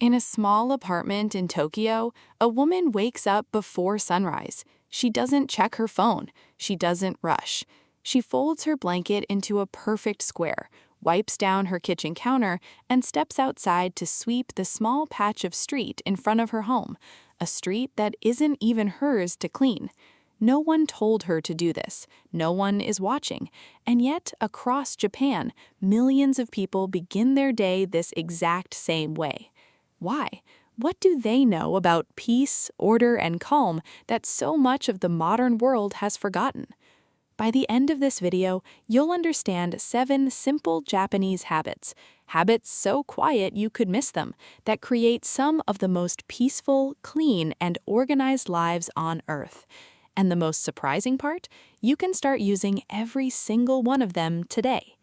In a small apartment in Tokyo, a woman wakes up before sunrise. She doesn't check her phone. She doesn't rush. She folds her blanket into a perfect square, wipes down her kitchen counter, and steps outside to sweep the small patch of street in front of her home, a street that isn't even hers to clean. No one told her to do this. No one is watching. And yet, across Japan, millions of people begin their day this exact same way. Why? What do they know about peace, order, and calm that so much of the modern world has forgotten? By the end of this video, you'll understand 7 simple Japanese habits, habits so quiet you could miss them, that create some of the most peaceful, clean, and organized lives on Earth. And the most surprising part? You can start using every single one of them today.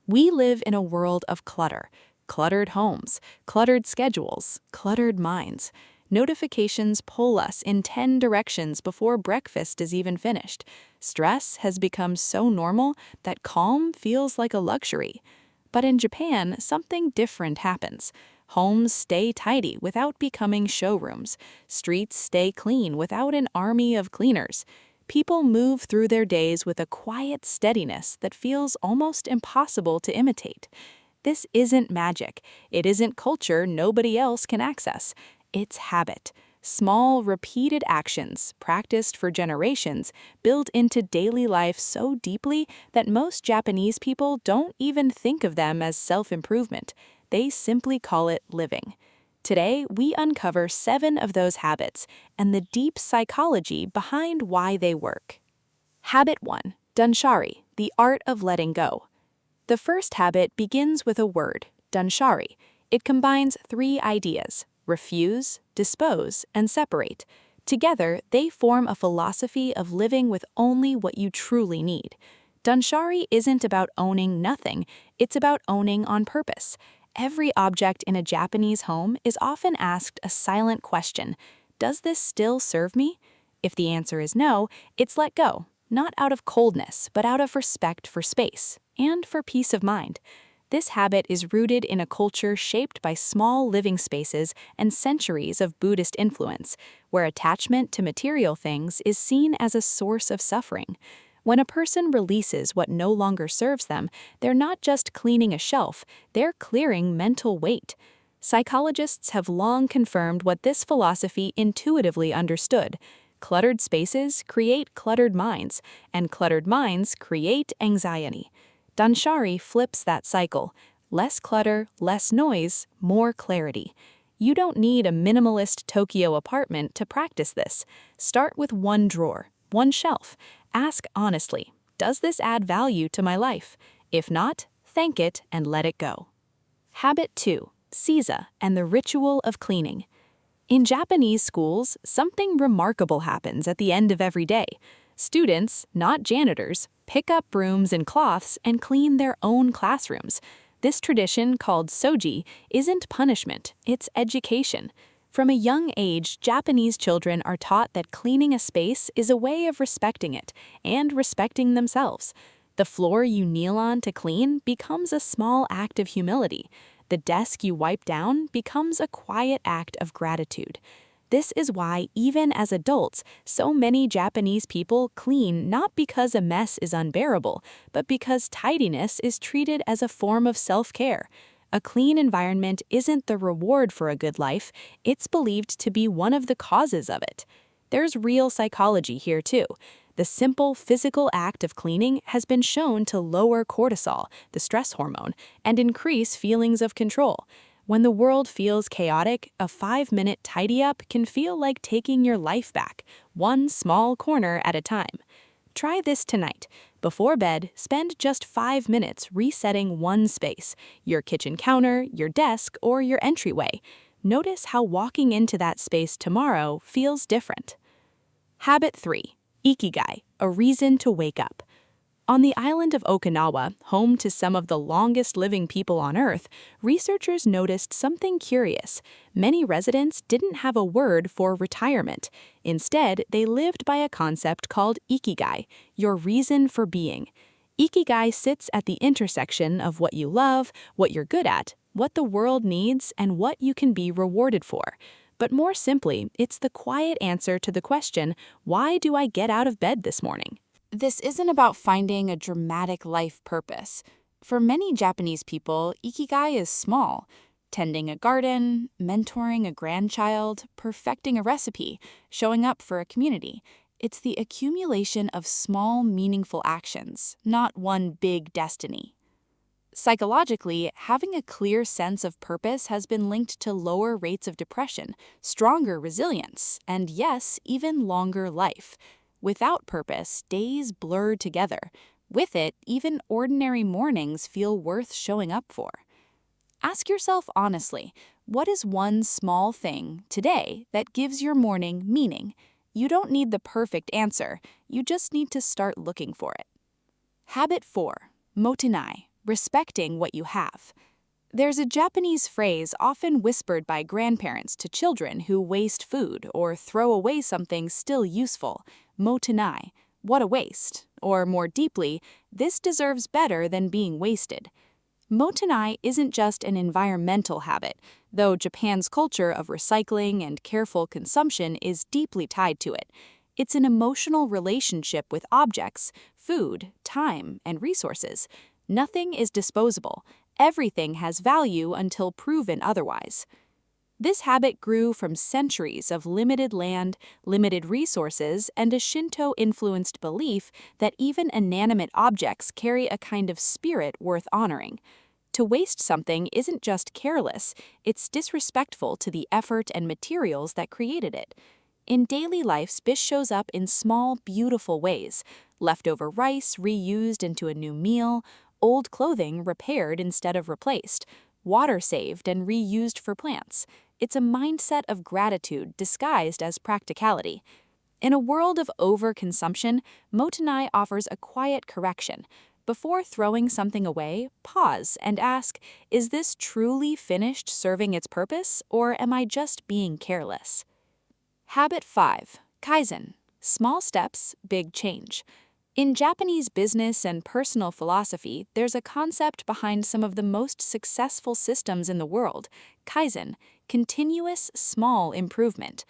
We live in a world of clutter. Cluttered homes, cluttered schedules, cluttered minds. Notifications pull us in 10 directions before breakfast is even finished. Stress has become so normal that calm feels like a luxury. But in Japan, something different happens. Homes stay tidy without becoming showrooms. Streets stay clean without an army of cleaners. People move through their days with a quiet steadiness that feels almost impossible to imitate. This isn't magic. It isn't culture nobody else can access. It's habit. Small, repeated actions, practiced for generations, built into daily life so deeply that most Japanese people don't even think of them as self-improvement. They simply call it living. Today, we uncover 7 of those habits and the deep psychology behind why they work. Habit 1. Danshari, the art of letting go. The first habit begins with a word, Danshari. It combines 3 ideas: refuse, dispose, and separate. Together, they form a philosophy of living with only what you truly need. Danshari isn't about owning nothing, it's about owning on purpose. Every object in a Japanese home is often asked a silent question: does this still serve me? If the answer is no, it's let go, not out of coldness, but out of respect for space and for peace of mind. This habit is rooted in a culture shaped by small living spaces and centuries of Buddhist influence, where attachment to material things is seen as a source of suffering. When a person releases what no longer serves them, they're not just cleaning a shelf, they're clearing mental weight. Psychologists have long confirmed what this philosophy intuitively understood. Cluttered spaces create cluttered minds, and cluttered minds create anxiety. Danshari flips that cycle. Less clutter, less noise, more clarity. You don't need a minimalist Tokyo apartment to practice this. Start with 1 drawer, 1 shelf. Ask honestly, does this add value to my life? If not, thank it and let it go. Habit 2. Seiza and the ritual of cleaning. In Japanese schools, something remarkable happens at the end of every day. Students, not janitors, pick up brooms and cloths and clean their own classrooms. This tradition, called soji, isn't punishment, it's education. From a young age, Japanese children are taught that cleaning a space is a way of respecting it and respecting themselves. The floor you kneel on to clean becomes a small act of humility. The desk you wipe down becomes a quiet act of gratitude. This is why, even as adults, so many Japanese people clean not because a mess is unbearable, but because tidiness is treated as a form of self-care. A clean environment isn't the reward for a good life, it's believed to be one of the causes of it. There's real psychology here too. The simple physical act of cleaning has been shown to lower cortisol, the stress hormone, and increase feelings of control. When the world feels chaotic, a 5-minute tidy-up can feel like taking your life back, one small corner at a time. Try this tonight. Before bed, spend just 5 minutes resetting one space, your kitchen counter, your desk, or your entryway. Notice how walking into that space tomorrow feels different. Habit 3. Ikigai, a reason to wake up. On the island of Okinawa, home to some of the longest living people on Earth, researchers noticed something curious. Many residents didn't have a word for retirement. Instead, they lived by a concept called Ikigai, your reason for being. Ikigai sits at the intersection of what you love, what you're good at, what the world needs, and what you can be rewarded for. But more simply, it's the quiet answer to the question, why do I get out of bed this morning? This isn't about finding a dramatic life purpose. For many Japanese people, Ikigai is small. Tending a garden, mentoring a grandchild, perfecting a recipe, showing up for a community. It's the accumulation of small, meaningful actions, not one big destiny. Psychologically, having a clear sense of purpose has been linked to lower rates of depression, stronger resilience, and yes, even longer life. Without purpose, days blur together. With it, even ordinary mornings feel worth showing up for. Ask yourself honestly, what is one small thing today that gives your morning meaning? You don't need the perfect answer, you just need to start looking for it. Habit 4. Motenai, respecting what you have. There's a Japanese phrase often whispered by grandparents to children who waste food or throw away something still useful. Motenai, what a waste. Or more deeply, this deserves better than being wasted. Motenai isn't just an environmental habit, though Japan's culture of recycling and careful consumption is deeply tied to it. It's an emotional relationship with objects, food, time, and resources. Nothing is disposable. Everything has value until proven otherwise. This habit grew from centuries of limited land, limited resources, and a Shinto-influenced belief that even inanimate objects carry a kind of spirit worth honoring. To waste something isn't just careless, it's disrespectful to the effort and materials that created it. In daily life, this shows up in small, beautiful ways. Leftover rice reused into a new meal, old clothing repaired instead of replaced, water saved and reused for plants. It's a mindset of gratitude disguised as practicality. In a world of overconsumption, Motenai offers a quiet correction. Before throwing something away, pause and ask, is this truly finished serving its purpose, or am I just being careless? Habit 5. Kaizen. Small steps, big change. In Japanese business and personal philosophy, there's a concept behind some of the most successful systems in the world, Kaizen, continuous small improvement.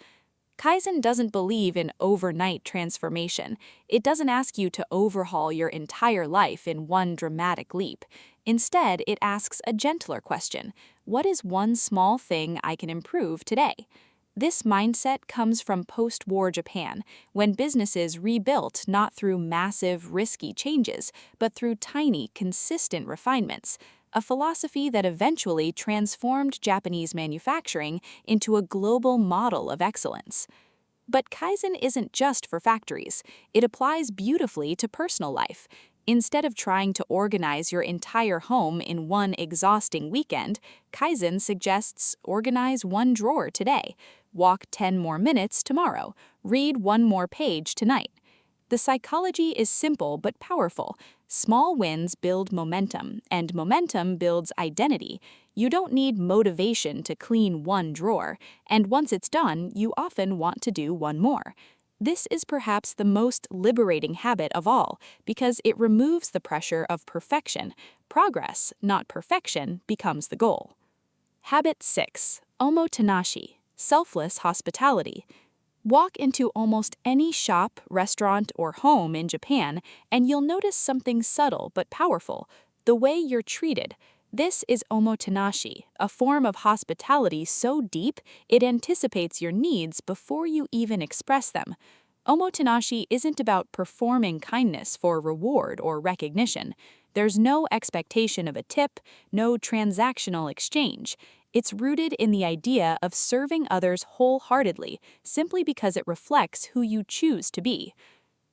Kaizen doesn't believe in overnight transformation. It doesn't ask you to overhaul your entire life in one dramatic leap. Instead, it asks a gentler question. What is one small thing I can improve today? This mindset comes from post-war Japan, when businesses rebuilt not through massive, risky changes, but through tiny, consistent refinements, a philosophy that eventually transformed Japanese manufacturing into a global model of excellence. But Kaizen isn't just for factories. It applies beautifully to personal life. Instead of trying to organize your entire home in one exhausting weekend, Kaizen suggests organize one drawer today, walk 10 more minutes tomorrow, read one more page tonight. The psychology is simple but powerful. Small wins build momentum, and momentum builds identity. You don't need motivation to clean one drawer, and once it's done, you often want to do one more. This is perhaps the most liberating habit of all, because it removes the pressure of perfection. Progress, not perfection, becomes the goal. Habit 6. Omotenashi, selfless hospitality. Walk into almost any shop, restaurant, or home in Japan, and you'll notice something subtle but powerful: the way you're treated. This is omotenashi, a form of hospitality so deep it anticipates your needs before you even express them. Omotenashi isn't about performing kindness for reward or recognition. There's no expectation of a tip, no transactional exchange. It's rooted in the idea of serving others wholeheartedly, simply because it reflects who you choose to be.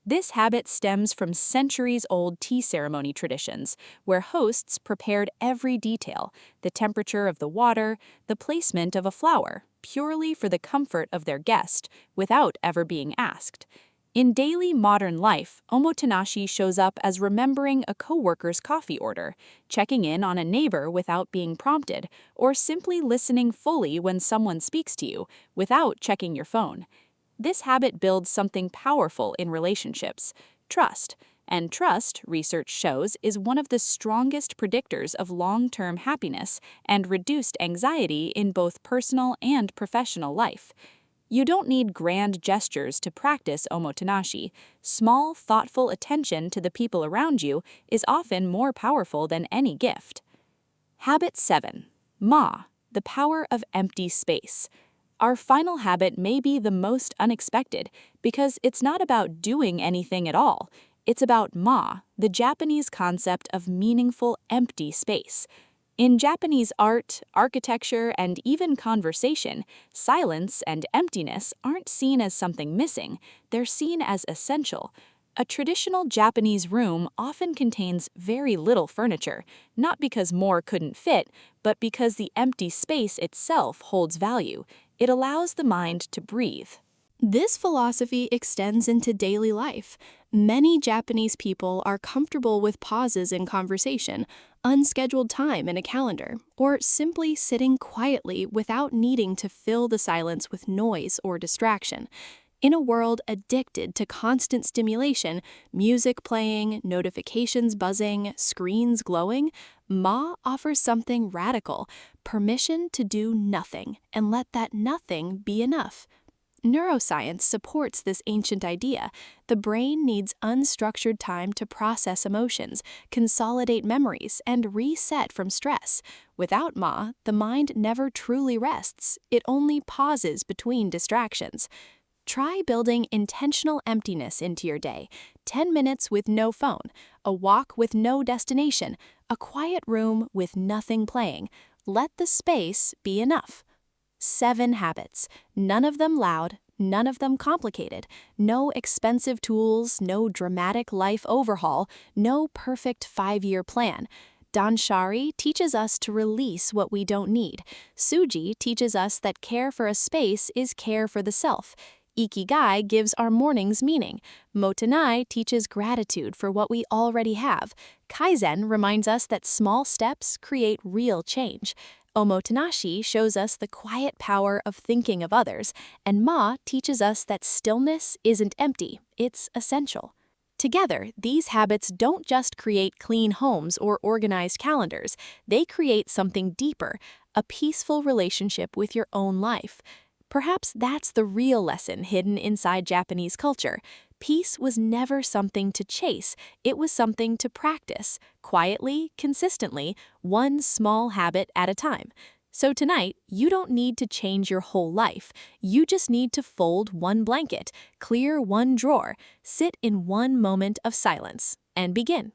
This habit stems from centuries-old tea ceremony traditions, where hosts prepared every detail, the temperature of the water, the placement of a flower, purely for the comfort of their guest, without ever being asked. In daily modern life, omotenashi shows up as remembering a coworker's coffee order, checking in on a neighbor without being prompted, or simply listening fully when someone speaks to you, without checking your phone. This habit builds something powerful in relationships: trust. And trust, research shows, is one of the strongest predictors of long-term happiness and reduced anxiety in both personal and professional life. You don't need grand gestures to practice omotenashi. Small, thoughtful attention to the people around you is often more powerful than any gift. Habit 7. Ma, the power of empty space. Our final habit may be the most unexpected because it's not about doing anything at all. It's about ma, the Japanese concept of meaningful empty space. In Japanese art, architecture, and even conversation, silence and emptiness aren't seen as something missing, they're seen as essential. A traditional Japanese room often contains very little furniture, not because more couldn't fit, but because the empty space itself holds value. It allows the mind to breathe. This philosophy extends into daily life. Many Japanese people are comfortable with pauses in conversation, unscheduled time in a calendar, or simply sitting quietly without needing to fill the silence with noise or distraction. In a world addicted to constant stimulation, music playing, notifications buzzing, screens glowing, Ma offers something radical: permission to do nothing and let that nothing be enough. Neuroscience supports this ancient idea. The brain needs unstructured time to process emotions, consolidate memories, and reset from stress. Without Ma, the mind never truly rests. It only pauses between distractions. Try building intentional emptiness into your day. 10 minutes with no phone, a walk with no destination, a quiet room with nothing playing. Let the space be enough. 7 habits, none of them loud, none of them complicated, no expensive tools, no dramatic life overhaul, no perfect 5-year plan. Danshari teaches us to release what we don't need. Suji teaches us that care for a space is care for the self. Ikigai gives our mornings meaning. Motenai teaches gratitude for what we already have. Kaizen reminds us that small steps create real change. Omotenashi shows us the quiet power of thinking of others, and Ma teaches us that stillness isn't empty, it's essential. Together, these habits don't just create clean homes or organized calendars, they create something deeper, a peaceful relationship with your own life. Perhaps that's the real lesson hidden inside Japanese culture. Peace was never something to chase, it was something to practice, quietly, consistently, one small habit at a time. So tonight, you don't need to change your whole life. You just need to fold one blanket, clear one drawer, sit in one moment of silence, and begin.